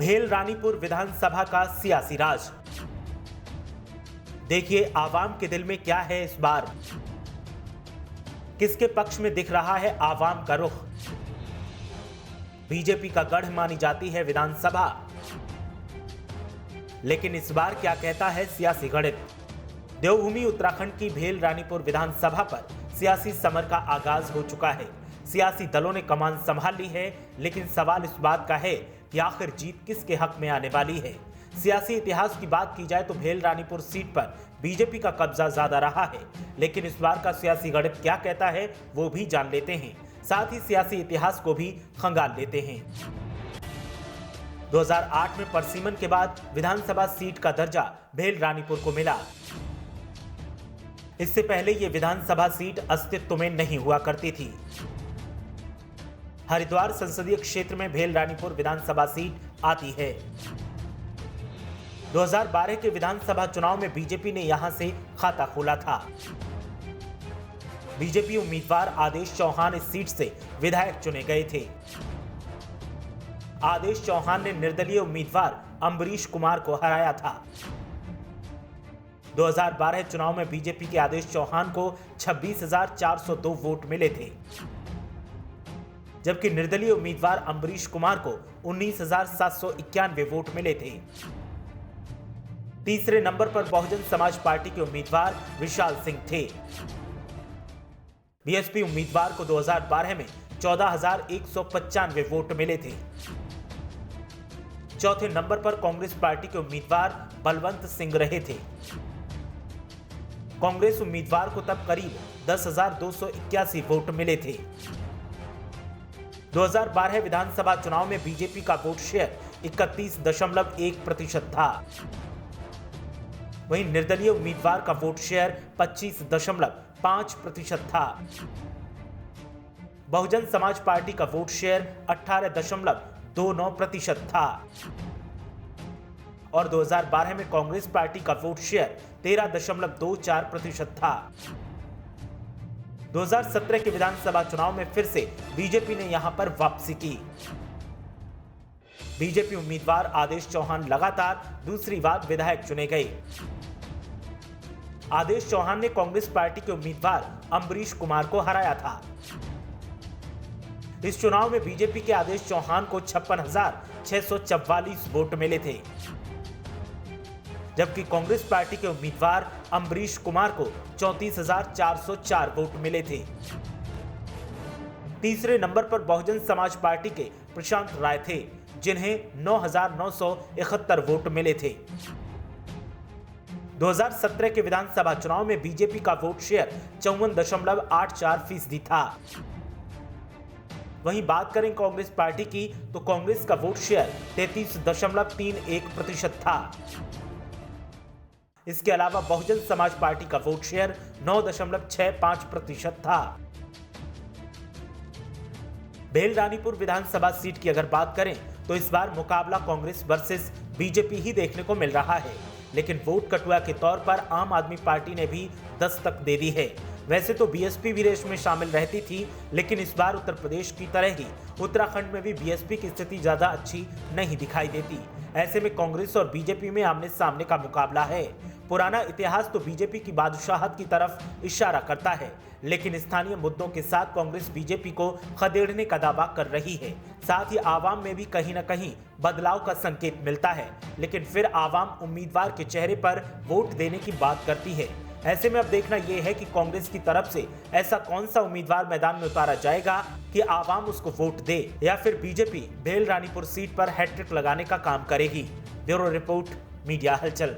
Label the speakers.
Speaker 1: भेल रानीपुर विधानसभा का सियासी राज। देखिए आवाम के दिल में क्या है इस बार, किसके पक्ष में दिख रहा है आवाम का रुख। बीजेपी का गढ़ मानी जाती है विधानसभा, लेकिन इस बार क्या कहता है सियासी गणित। देवभूमि उत्तराखंड की भेल रानीपुर विधानसभा पर सियासी समर का आगाज हो चुका है। सियासी दलों ने कमान संभाल ली है, लेकिन सवाल इस बात का है कि आखिर जीत किसके हक में आने वाली है। सियासी इतिहास की बात की जाए तो भेल रानीपुर सीट पर बीजेपी का कब्जा ज्यादा रहा है, लेकिन इस बार का सियासी गणित क्या कहता है वो भी जान लेते हैं, साथ ही सियासी इतिहास को भी खंगाल लेते हैं। 2008 में परसीमन के बाद विधानसभा सीट का दर्जा भेल रानीपुर को मिला। इससे पहले यह विधानसभा सीट अस्तित्व में नहीं हुआ करती थी। हरिद्वार संसदीय क्षेत्र में भेल रानीपुर विधानसभा सीट आती है। 2012 के विधानसभा चुनाव में बीजेपी ने यहां से खाता खोला था। बीजेपी उम्मीदवार आदेश चौहान इस सीट से विधायक चुने गए थे। आदेश चौहान ने निर्दलीय उम्मीदवार अम्बरीश कुमार को हराया था। 2012 चुनाव में बीजेपी के आदेश चौहान को 26,402 वोट मिले थे, जबकि निर्दलीय उम्मीदवार अम्बरीश कुमार को 19,791 वोट मिले थे। तीसरे नंबर पर बहुजन समाज पार्टी के उम्मीदवार विशाल सिंह थे। बीएसपी उम्मीदवार को 2012 में 14,195 वोट मिले थे। चौथे नंबर पर कांग्रेस पार्टी के उम्मीदवार बलवंत सिंह रहे थे। कांग्रेस उम्मीदवार को तब करीब 10,281 वोट मिले थे। 2012 विधानसभा चुनाव में बीजेपी का वोट शेयर 31.1% था। वहीं निर्दलीय उम्मीदवार का वोट शेयर 25.5% था। बहुजन समाज पार्टी का वोट शेयर 18.29% था और 2012 में कांग्रेस पार्टी का वोट शेयर 13.24% था। 2017 के विधानसभा चुनाव में फिर से बीजेपी ने यहां पर वापसी की। बीजेपी उम्मीदवार आदेश चौहान लगातार दूसरी बार विधायक चुने गए। आदेश चौहान ने कांग्रेस पार्टी के उम्मीदवार अम्बरीश कुमार को हराया था। इस चुनाव में बीजेपी के आदेश चौहान को 56,644 वोट मिले थे, जबकि कांग्रेस पार्टी के उम्मीदवार अम्बरीश कुमार को 34,404 वोट मिले थे। तीसरे नंबर पर बहुजन समाज पार्टी के प्रशांत राय थे, जिन्हें 9,971 वोट मिले थे। 2017 के विधानसभा चुनाव में बीजेपी का वोट शेयर 54.84% था। वहीं बात करें कांग्रेस पार्टी की तो कांग्रेस का वोट शेयर 33.31% था। इसके अलावा बहुजन समाज पार्टी का वोट शेयर 9.65% था। भेल रानीपुर विधानसभा सीट की अगर बात करें तो इस बार मुकाबला कांग्रेस वर्सेस बीजेपी ही देखने को मिल रहा है, लेकिन वोट कटुआ के तौर पर आम आदमी पार्टी ने भी दस्तक दे दी है। वैसे तो बीएसपी भी रेस में शामिल रहती थी, लेकिन इस बार उत्तर प्रदेश की तरह ही उत्तराखंड में भी बीएसपी की स्थिति ज्यादा अच्छी नहीं दिखाई देती। ऐसे में कांग्रेस और बीजेपी में आमने सामने का मुकाबला है। पुराना इतिहास तो बीजेपी की बादशाहत की तरफ इशारा करता है, लेकिन स्थानीय मुद्दों के साथ कांग्रेस बीजेपी को खदेड़ने का दावा कर रही है। साथ ही आवाम में भी कहीं न कहीं बदलाव का संकेत मिलता है, लेकिन फिर आवाम उम्मीदवार के चेहरे पर वोट देने की बात करती है। ऐसे में अब देखना यह है कि कांग्रेस की तरफ से ऐसा कौन सा उम्मीदवार मैदान में उतारा जाएगा कि आवाम उसको वोट दे, या फिर बीजेपी भेल रानीपुर सीट पर हैट्रिक लगाने का काम करेगी। ब्यूरो रिपोर्ट, मीडिया हलचल।